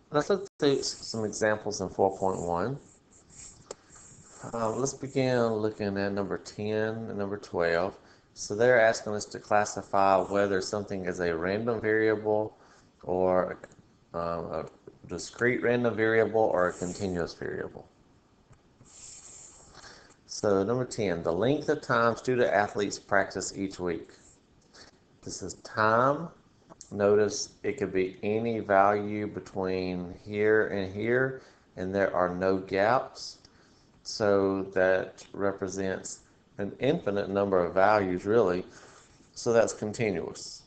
Let's look at some examples in 4.1. Let's begin looking at number 10 and number 12. So they're asking us to classify whether something is a random variable or a discrete random variable or a continuous variable. So number 10, the length of time student athletes practice each week. This is time. Notice it could be any value between here and here, and there are no gaps. So that represents an infinite number of values, really. So that's continuous.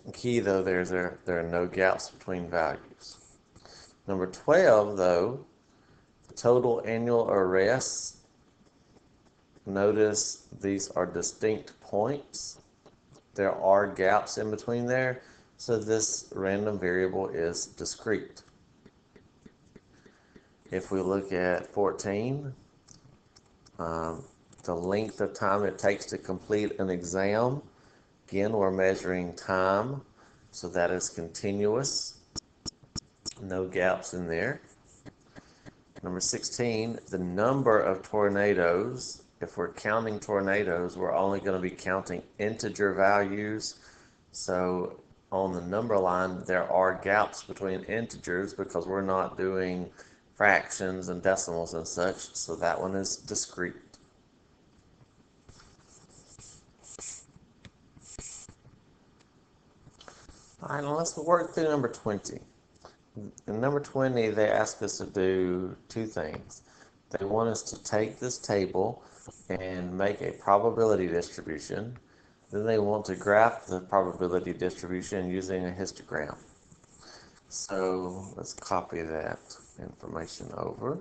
The key, though, there are no gaps between values. Number 12, though, the total annual arrests. Notice these are distinct points. There are gaps in between there, so this random variable is discrete. If we look at 14, the length of time it takes to complete an exam, again, we're measuring time, so that is continuous. No gaps in there. Number 16, the number of tornadoes. If we're counting tornadoes, we're only going to be counting integer values. So on the number line, there are gaps between integers because we're not doing fractions and decimals and such. So that one is discrete. All right, now let's work through number 20. In number 20, they ask us to do two things. They want us to take this table and make a probability distribution. Then they want to graph the probability distribution using a histogram. So let's copy that information over.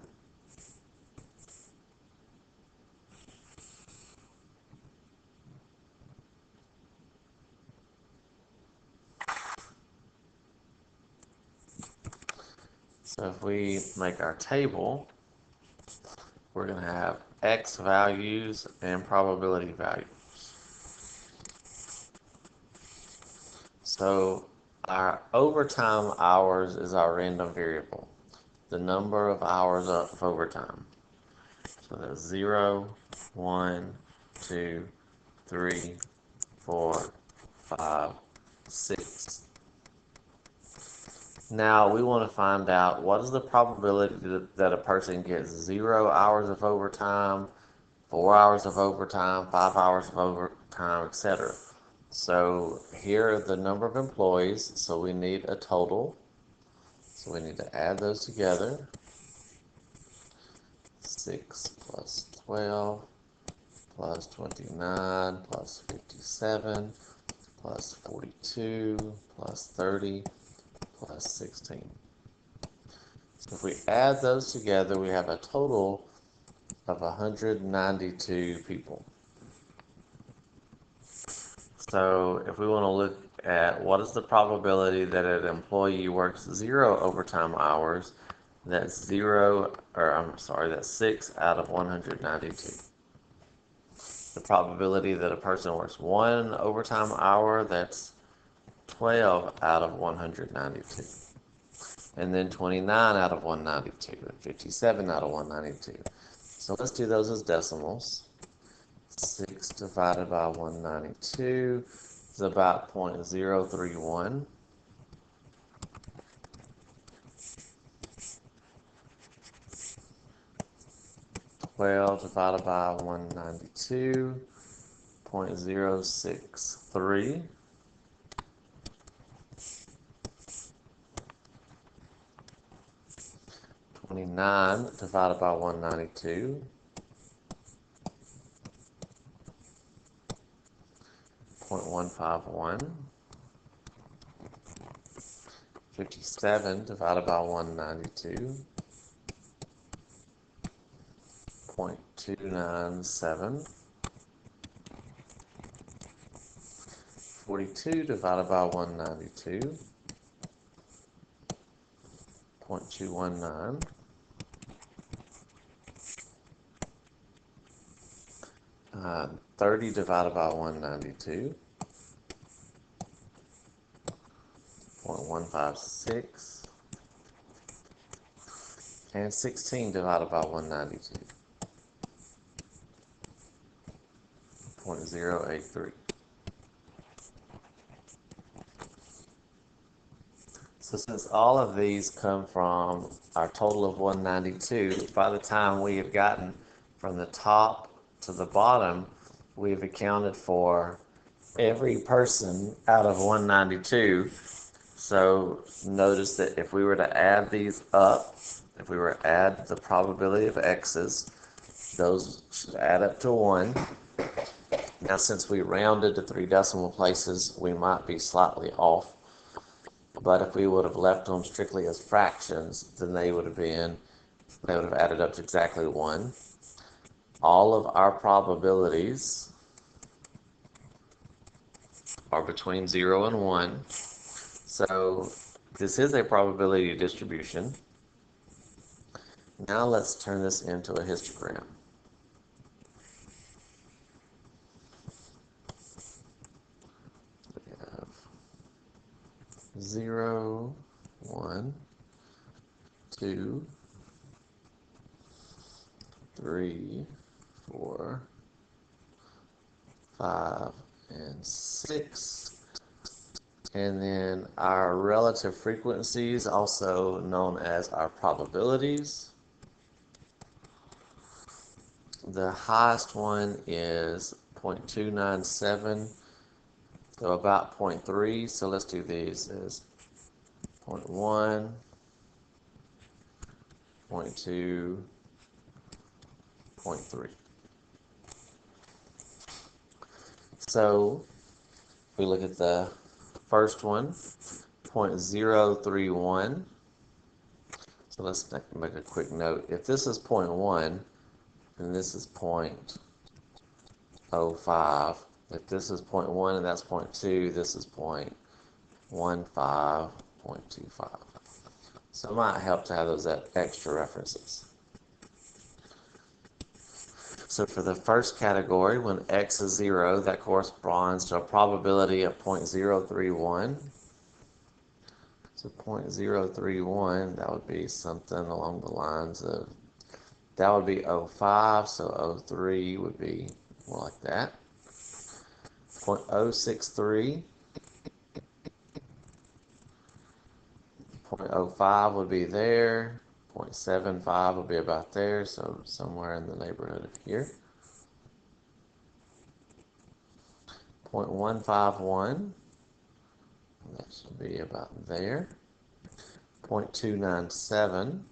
So if we make our table, we're going to have x values and probability values. So our overtime hours is our random variable, the number of hours of overtime. So that's 0, 1, 2, 3, 4, 5, 6. Now we want to find out what is the probability that a person gets 0 hours of overtime, 4 hours of overtime, 5 hours of overtime, etc. So here are the number of employees, so we need a total. So we need to add those together. 6 plus 12 plus 29 plus 57 plus 42 plus 30 plus 16. So if we add those together, we have a total of 192 people. So if we want to look at what is the probability that an employee works 0 overtime hours, that's 6 out of 192. The probability that a person works 1 overtime hour, that's 12 out of 192. And then 29 out of 192, and 57 out of 192. So let's do those as decimals. 6 divided by 192 is about 0.031. Divided by 192, 0.063. 29 divided by 192, 0.151. 57 divided by 192, 0.297. 42 divided by 192, 0.219. 30 divided by 192, 0.156. and 16 divided by 192. 0.083. So since all of these come from our total of 192, by the time we have gotten from the top to the bottom, we've accounted for every person out of 192. So notice that if we were to add these up, if we were to add the probability of x's, those should add up to 1. Now, since we rounded to 3 decimal places, we might be slightly off. But if we would have left them strictly as fractions, then they would have added up to exactly 1. All of our probabilities are between 0 and 1. So this is a probability distribution. Now let's turn this into a histogram. We have 0, 1, 2, 3, 4, 5, and 6. And then our relative frequencies, also known as our probabilities. The highest one is 0.297, so about 0.3. So let's do these as 0.1, 0.2, 0.3. So we look at the first one, 0.031. So let's make a quick note. If this is 0.1, then this is 0.05. If this is 0.1 and that's 0.2, this is 0.15, 0.25. So it might help to have those extra references. So for the first category, when x is 0, that corresponds to a probability of 0.031. So 0.031, that would be something along the lines of, that would be 0.05, so 0.03 would be more like that. 0.063, 0.05 would be there. 0.75 will be about there, so somewhere in the neighborhood of here. 0.151, that should be about there. 0.297,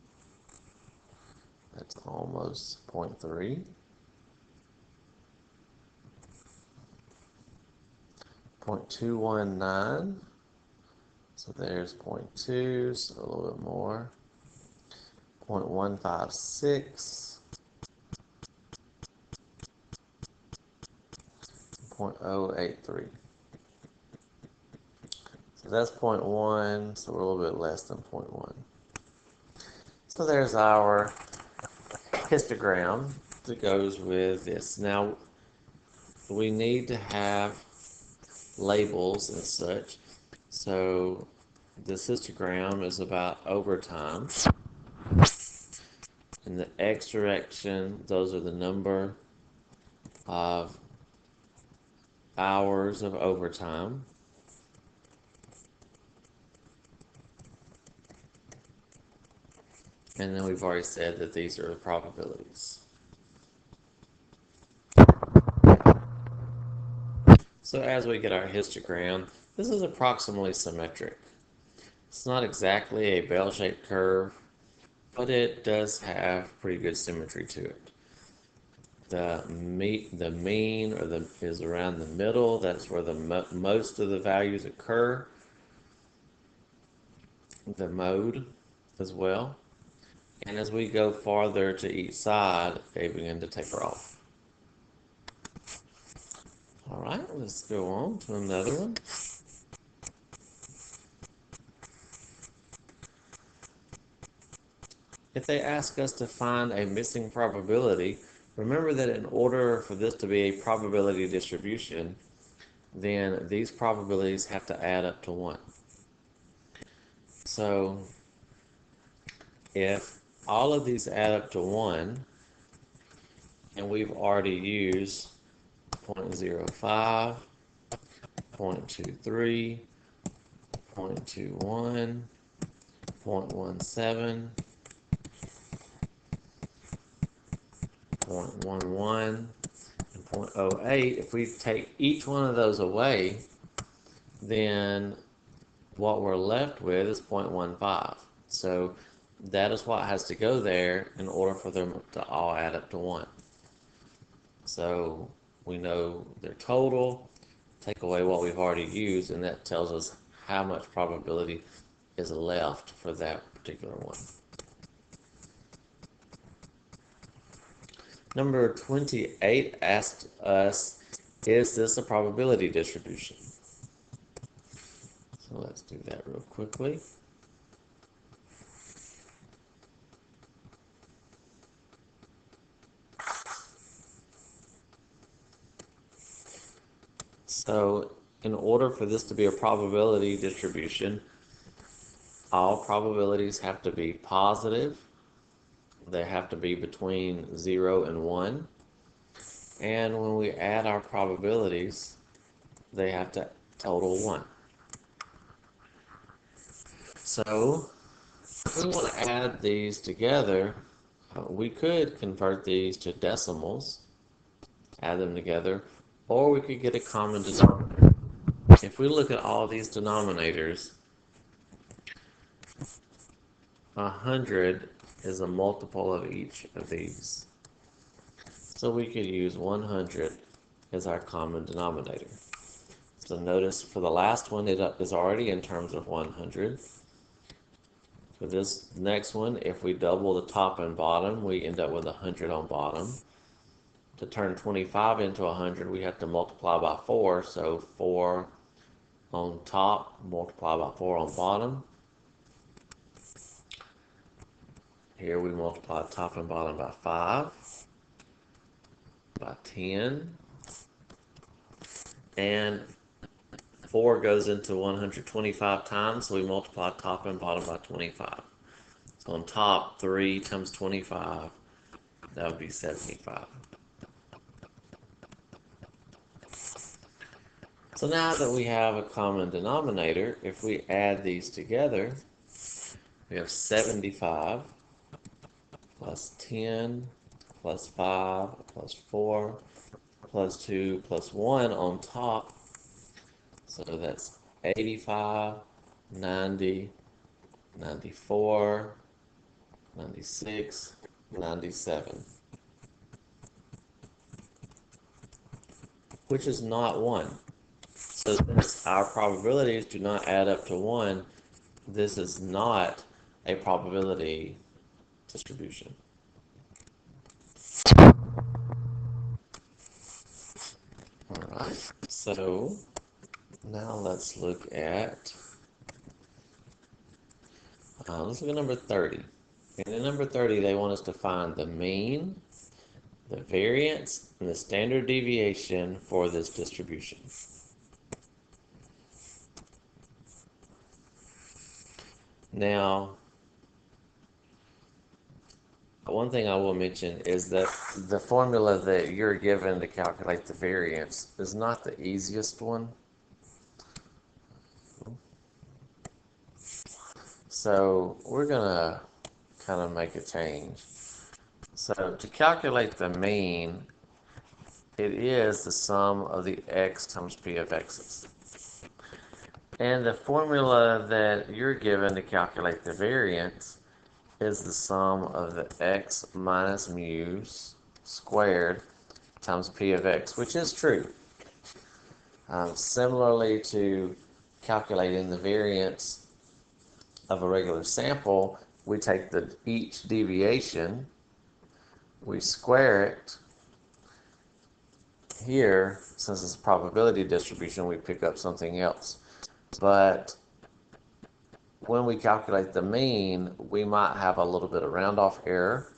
that's almost 0.3. 0.219, so there's 0.2, so a little bit more. 0.156, 0.083. So that's 0.1, so we're a little bit less than 0.1. So there's our histogram that goes with this. Now, we need to have labels and such. So this histogram is about overtime. In the x direction, those are the number of hours of overtime. And then we've already said that these are the probabilities. So as we get our histogram, this is approximately symmetric. It's not exactly a bell-shaped curve, but it does have pretty good symmetry to it. The mean is around the middle. That's where most of the values occur. The mode as well. And as we go farther to each side, they begin to taper off. All right, let's go on to another one. If they ask us to find a missing probability, remember that in order for this to be a probability distribution, then these probabilities have to add up to 1. So if all of these add up to 1, and we've already used 0.05, 0.23, 0.21, 0.17, 0.11, and 0.08. If we take each one of those away, then what we're left with is 0.15. So that is what has to go there in order for them to all add up to 1. So we know their total, take away what we've already used, and that tells us how much probability is left for that particular one. Number 28 asked us, is this a probability distribution? So let's do that real quickly. So in order for this to be a probability distribution, all probabilities have to be positive. They have to be between 0 and 1. And when we add our probabilities, they have to total 1. So if we want to add these together, we could convert these to decimals, add them together, or we could get a common denominator. If we look at all these denominators, 100 is a multiple of each of these. So we could use 100 as our common denominator. So notice for the last one, it is already in terms of 100. For this next one, if we double the top and bottom, we end up with 100 on bottom. To turn 25 into 100, we have to multiply by 4. So 4 on top, multiply by 4 on bottom. Here we multiply top and bottom by 5, by 10, and 4 goes into 125 times, so we multiply top and bottom by 25. So on top, 3 times 25, that would be 75. So now that we have a common denominator, if we add these together, we have 75 plus 10 plus 5 plus 4 plus 2 plus 1 on top. So that's 85, 90, 94, 96, 97, which is not 1. So since our probabilities do not add up to 1, this is not a probability distribution. Alright, so now let's look at number 30. And in number 30, they want us to find the mean, the variance, and the standard deviation for this distribution. Now, one thing I will mention is that the formula that you're given to calculate the variance is not the easiest one. So we're going to kind of make a change. So to calculate the mean, it is the sum of the x times p of x's. And the formula that you're given to calculate the variance is the sum of the x minus mu squared times p of x, which is true. Similarly to calculating the variance of a regular sample, we take each deviation, we square it. Here, since it's a probability distribution, we pick up something else. But when we calculate the mean, we might have a little bit of round-off error.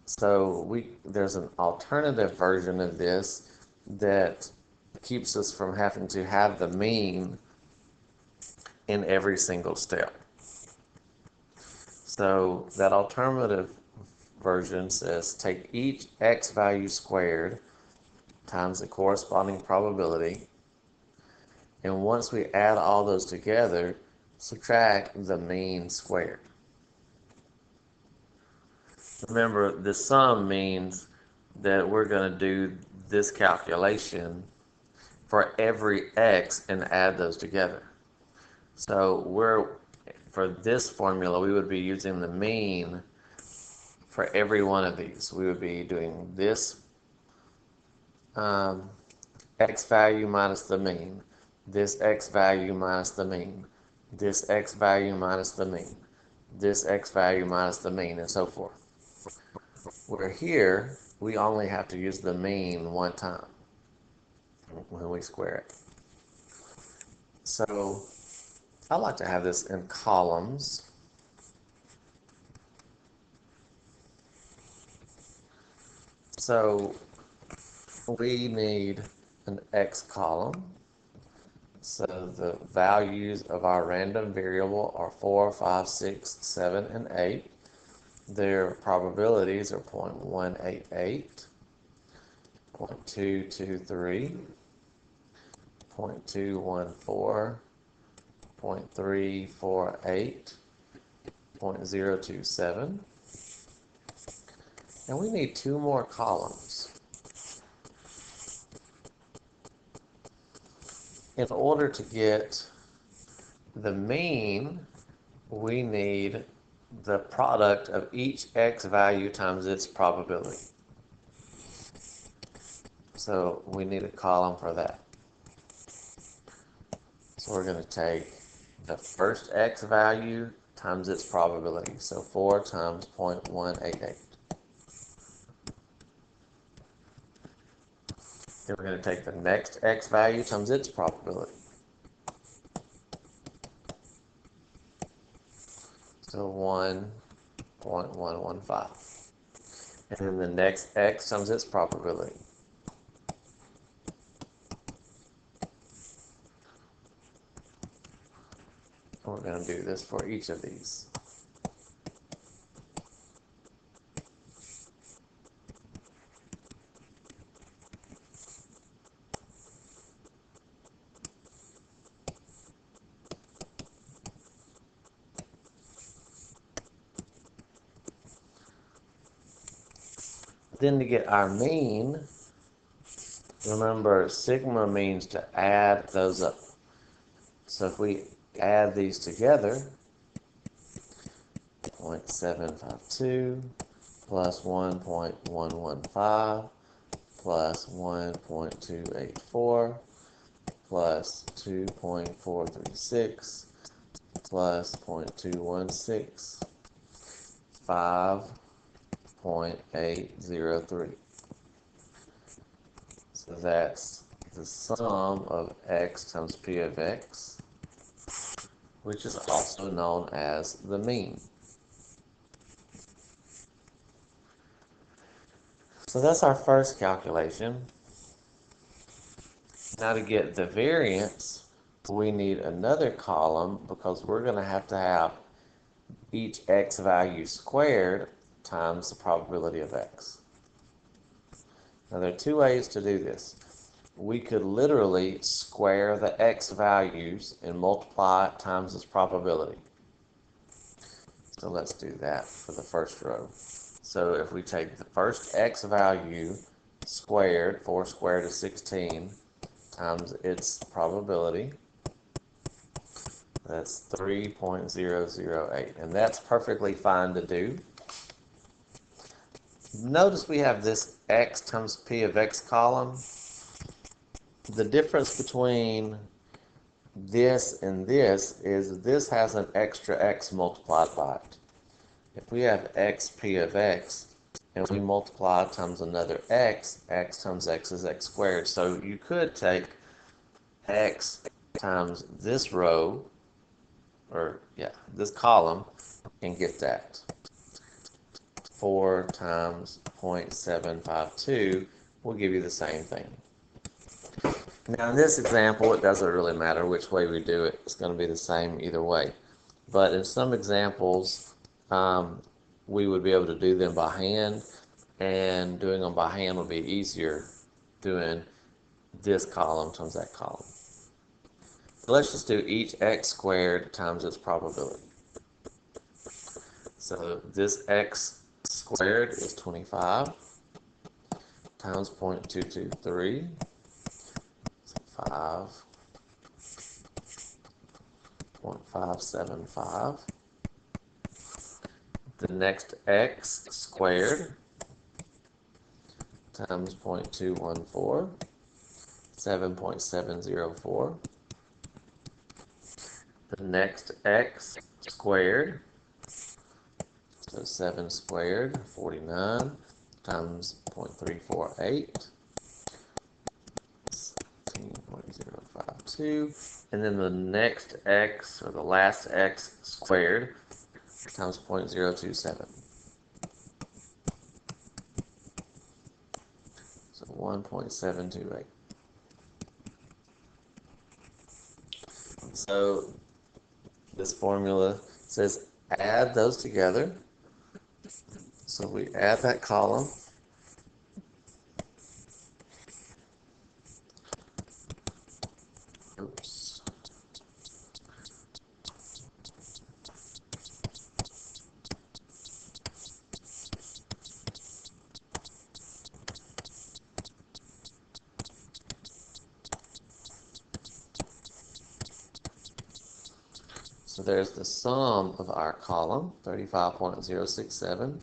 So there's an alternative version of this that keeps us from having to have the mean in every single step. So that alternative version says take each x value squared times the corresponding probability, and once we add all those together, subtract the mean squared. Remember, the sum means that we're going to do this calculation for every x and add those together. So for this formula, we would be using the mean for every one of these. We would be doing this x value minus the mean, this x value minus the mean, this x value minus the mean, this x value minus the mean, and so forth. Where here, we only have to use the mean one time when we square it. So I like to have this in columns. So we need an x column. So the values of our random variable are 4, 5, 6, 7, and 8. Their probabilities are 0.188, 0.223, 0.214, 0.348, 0.027. And we need two more columns. In order to get the mean, we need the product of each x value times its probability. So we need a column for that. So we're going to take the first x value times its probability. So 4 times 0.188. Then we're going to take the next x value times its probability. So 1.115. And then the next x times its probability. And we're going to do this for each of these. Then to get our mean, remember sigma means to add those up. So if we add these together, 0.752 plus 1.115 plus 1.284 plus 2.436 plus 0.216, 5.803. So that's the sum of x times p of x, which is also known as the mean. So that's our first calculation. Now to get the variance, we need another column because we're going to have each x value squared times the probability of x. Now there are two ways to do this. We could literally square the x values and multiply it times its probability. So let's do that for the first row. So if we take the first x value squared, 4 squared is 16, times its probability, that's 3.008. And that's perfectly fine to do. Notice we have this x times p of x column. The difference between this and this is this has an extra x multiplied by it. If we have x p of x and we multiply times another x, x times x is x squared. So you could take x times this row, this column, and get that. 4 times 0.752 will give you the same thing. Now in this example, it doesn't really matter which way we do it. It's going to be the same either way. But in some examples, we would be able to do them by hand, and doing them by hand would be easier doing this column times that column. So let's just do each x squared times its probability. So this x squared is 25 times 0.223, so 5.575. The next x squared times 0.214, 7.704. The next x squared, so 7 squared, 49, times 0.348, 17.052. And then the next x, or the last x squared, times 0.027. So 1.728. So this formula says add those together. So we add that column. Oops. So there's the sum of our column, 35.067.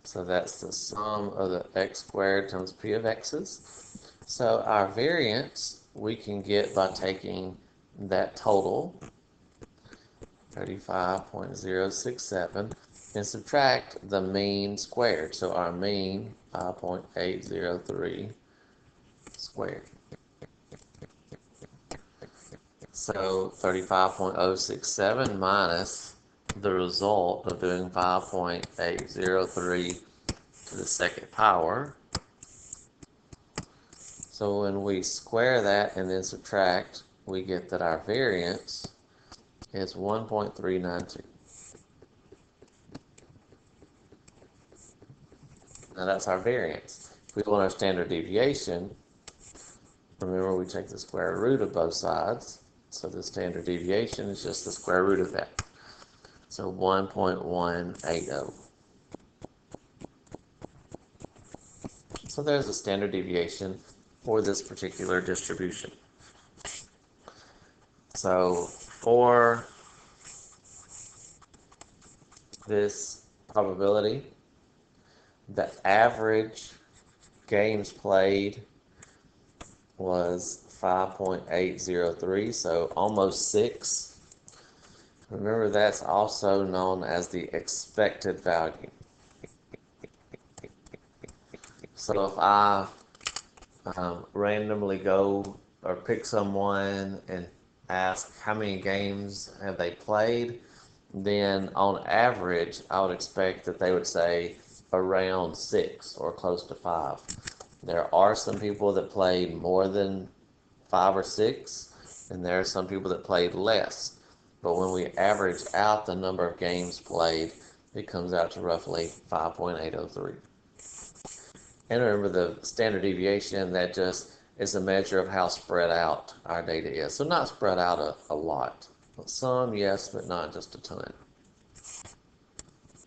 So that's the sum of the x squared times p of x's. So our variance we can get by taking that total, 35.067, and subtract the mean squared. So our mean, 5.803 squared. So 35.067 minus the result of doing 5.803 to the second power. So when we square that and then subtract, we get that our variance is 1.392. Now that's our variance. If we want our standard deviation, remember we take the square root of both sides. So the standard deviation is just the square root of that. So 1.180. So there's a standard deviation for this particular distribution. So for this probability, the average games played was 5.803, so almost 6. Remember, that's also known as the expected value. So if I randomly go or pick someone and ask how many games have they played, then on average, I would expect that they would say around 6 or close to 5. There are some people that played more than 5 or 6, and there are some people that played less. But when we average out the number of games played, it comes out to roughly 5.803. And remember the standard deviation, that just is a measure of how spread out our data is. So not spread out a lot. Some, yes, but not just a ton.